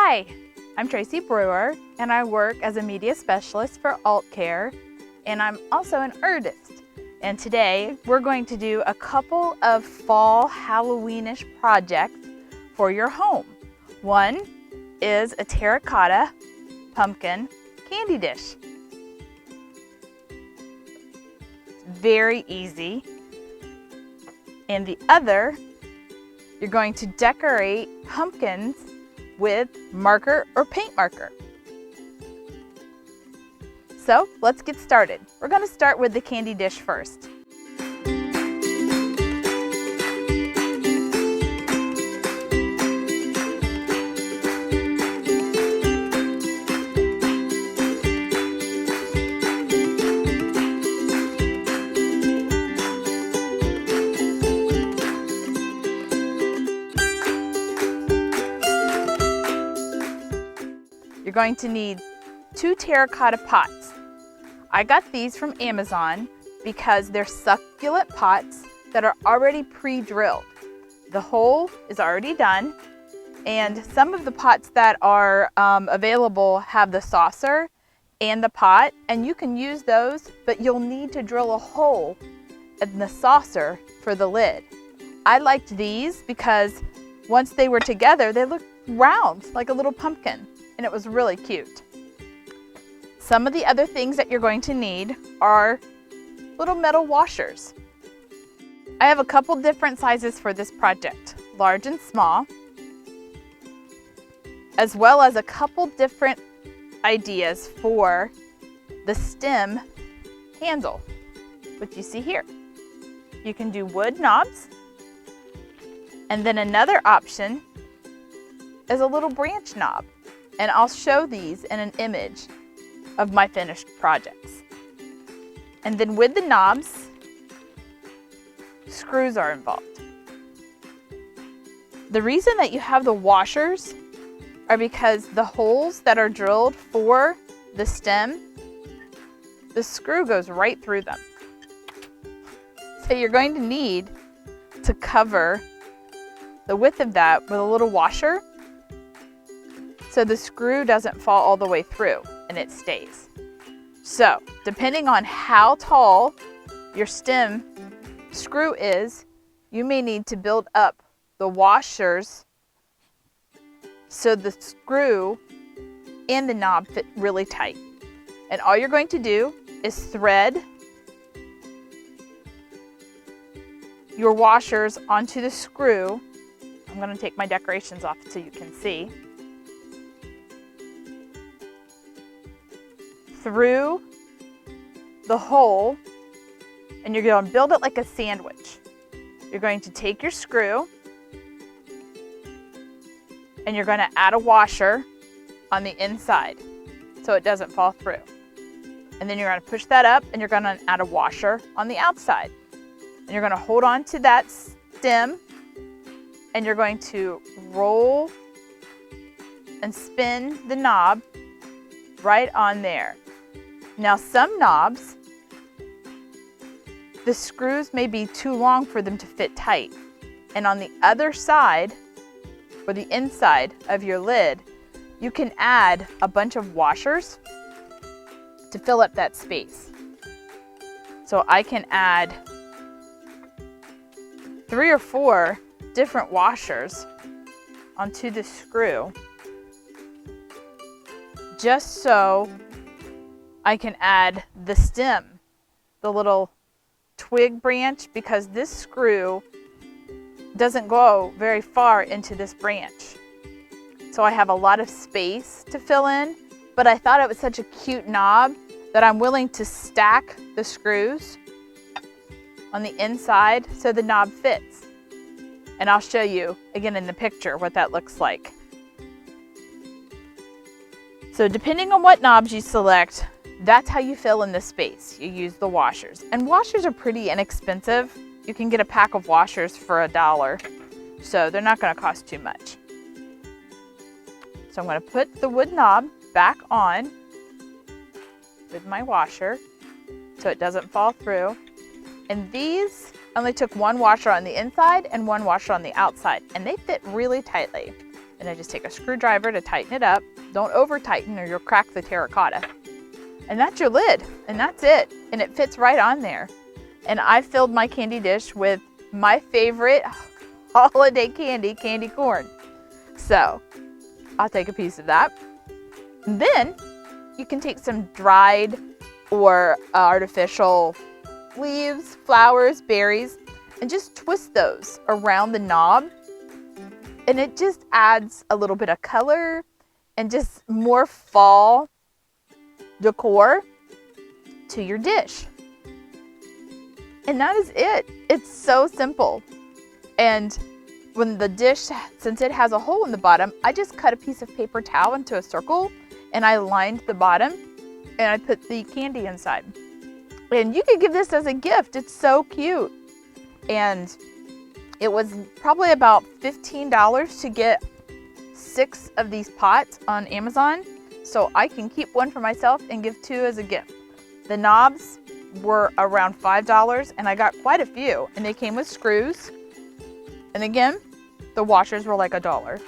Hi, I'm Tracy Brewer, and I work as a media specialist for Alt Care, and I'm also an artist. And today we're going to do a couple of fall Halloweenish projects for your home. One is a terracotta pumpkin candy dish. It's very easy. And the other, you're going to decorate pumpkins with marker or paint marker. So let's get started. We're going to start with the candy dish first. You're going to need 2 terracotta pots. I got these from Amazon because they're succulent pots that are already pre-drilled. The hole is already done, and some of the pots that are available have the saucer and the pot, and you can use those, but you'll need to drill a hole in the saucer for the lid. I liked these because once they were together, they looked round like a little pumpkin. And it was really cute. Some of the other things that you're going to need are little metal washers. I have a couple different sizes for this project, large and small, as well as a couple different ideas for the stem handle, which you see here. You can do wood knobs, and then another option is a little branch knob. And I'll show these in an image of my finished projects. And then with the knobs, screws are involved. The reason that you have the washers are because the holes that are drilled for the stem, the screw goes right through them. So you're going to need to cover the width of that with a little washer, so the screw doesn't fall all the way through and it stays. So depending on how tall your stem screw is, you may need to build up the washers so the screw and the knob fit really tight. And all you're going to do is thread your washers onto the screw. I'm going to take my decorations off so you can see. Through the hole, and you're going to build it like a sandwich. You're going to take your screw and you're going to add a washer on the inside so it doesn't fall through. And then you're going to push that up and you're going to add a washer on the outside. And you're going to hold on to that stem and you're going to roll and spin the knob right on there. Now some knobs, the screws may be too long for them to fit tight. And on the other side, or the inside of your lid, you can add a bunch of washers to fill up that space. So I can add 3 or 4 different washers onto the screw, just so I can add the stem, the little twig branch, because this screw doesn't go very far into this branch. So I have a lot of space to fill in, but I thought it was such a cute knob that I'm willing to stack the screws on the inside so the knob fits. And I'll show you again in the picture what that looks like. So depending on what knobs you select, that's how you fill in the space. You use the washers. And washers are pretty inexpensive. You can get a pack of washers for $1, so they're not going to cost too much. So I'm going to put the wood knob back on with my washer so it doesn't fall through. And these only took 1 washer on the inside and 1 washer on the outside, and they fit really tightly. And I just take a screwdriver to tighten it up. Don't over tighten or you'll crack the terracotta. And that's your lid, and that's it. And it fits right on there. And I filled my candy dish with my favorite holiday candy, candy corn. So I'll take a piece of that. And then you can take some dried or artificial leaves, flowers, berries, and just twist those around the knob. And it just adds a little bit of color and just more fall decor to your dish. And that is it. It's so simple. And when the dish, since it has a hole in the bottom, I just cut a piece of paper towel into a circle and I lined the bottom and I put the candy inside. And you could give this as a gift. It's so cute. And it was probably about $15 to get 6 of these pots on Amazon. So I can keep one for myself and give 2 as a gift. The knobs were around $5 and I got quite a few, and they came with screws. And again, the washers were like $1.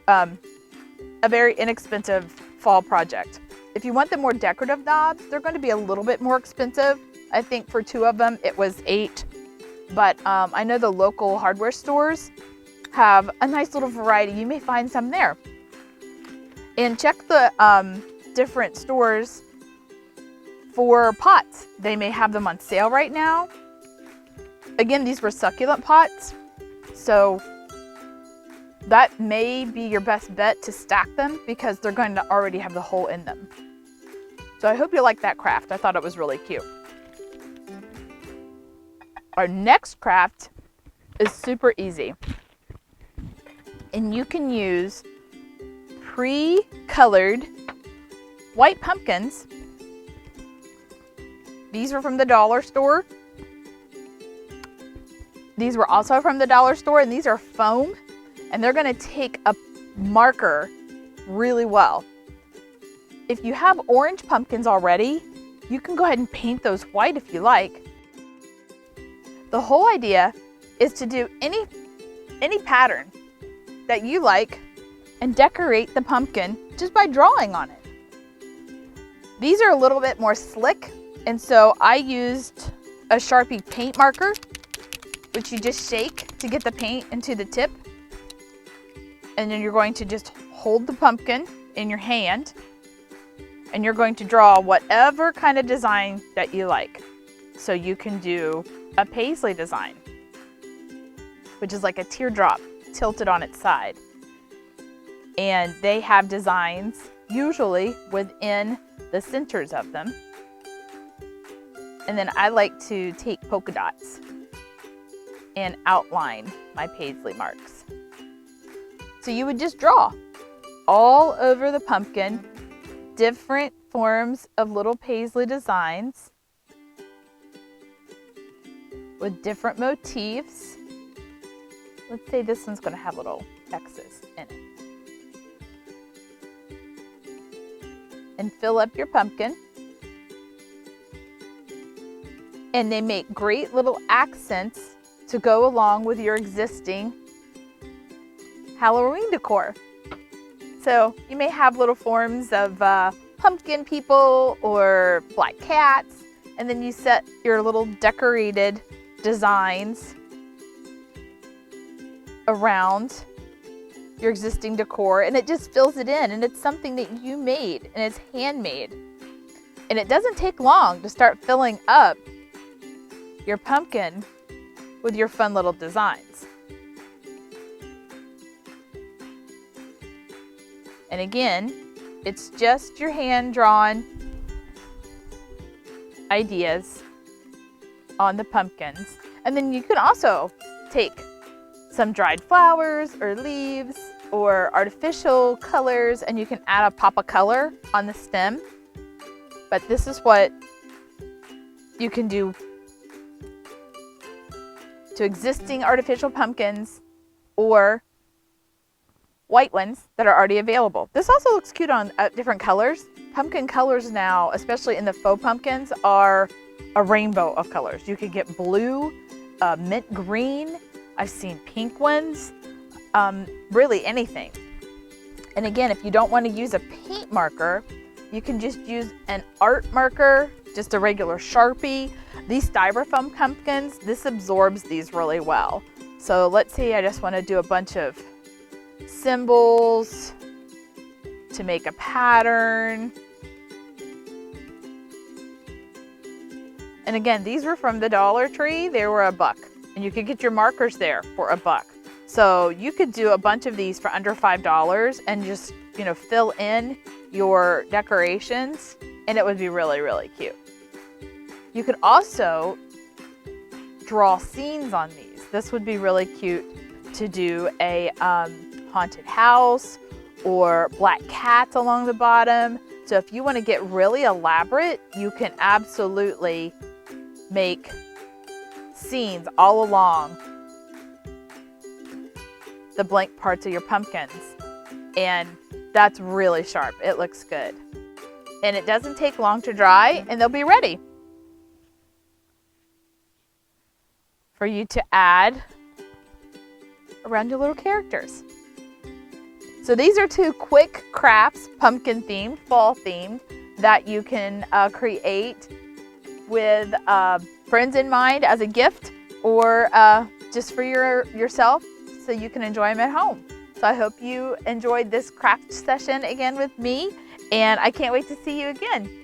A very inexpensive fall project. If you want the more decorative knobs, they're going to be a little bit more expensive. I think for 2 of them, it was $8. But I know the local hardware stores have a nice little variety. You may find some there. And check the different stores for pots. They may have them on sale right now. Again, these were succulent pots, so that may be your best bet to stack them because they're going to already have the hole in them. So I hope you like that craft. I thought it was really cute. Our next craft is super easy. And you can use pre-colored white pumpkins. These were from the dollar store. These were also from the dollar store, and these are foam, and they're going to take a marker really well. If you have orange pumpkins already, you can go ahead and paint those white if you like. The whole idea is to do any pattern that you like and decorate the pumpkin just by drawing on it. These are a little bit more slick, and so I used a Sharpie paint marker, which you just shake to get the paint into the tip. And then you're going to just hold the pumpkin in your hand, and you're going to draw whatever kind of design that you like. So you can do a paisley design, which is like a teardrop tilted on its side. And they have designs usually within the centers of them. And then I like to take polka dots and outline my paisley marks. So you would just draw all over the pumpkin different forms of little paisley designs with different motifs. Let's say this one's going to have little X's in it. And fill up your pumpkin. And they make great little accents to go along with your existing Halloween decor. So you may have little forms of pumpkin people or black cats, and then you set your little decorated designs around your existing decor, and it just fills it in, and it's something that you made, and it's handmade. And it doesn't take long to start filling up your pumpkin with your fun little designs. And again, it's just your hand-drawn ideas on the pumpkins. And then you can also take some dried flowers or leaves or artificial colors, and you can add a pop of color on the stem. But this is what you can do to existing artificial pumpkins or white ones that are already available. This also looks cute on different colors. Pumpkin colors now, especially in the faux pumpkins, are a rainbow of colors. You could get blue, mint green. I've seen pink ones. really anything. And again, if you don't want to use a paint marker, you can just use an art marker, just a regular Sharpie. These styrofoam pumpkins, this absorbs these really well. So let's say I just want to do a bunch of symbols to make a pattern. And again, these were from the Dollar Tree. They were $1, and you could get your markers there for $1. So you could do a bunch of these for under $5 and just, fill in your decorations, and it would be really, really cute. You could also draw scenes on these. This would be really cute to do a haunted house or black cats along the bottom. So if you want to get really elaborate, you can absolutely make scenes all along the blank parts of your pumpkins, and that's really sharp. It looks good, and it doesn't take long to dry, and they'll be ready for you to add around your little characters. So these are 2 quick crafts, pumpkin themed, fall themed, that you can create with friends in mind as a gift, or just for yourself, so you can enjoy them at home. So I hope you enjoyed this craft session again with me, and I can't wait to see you again.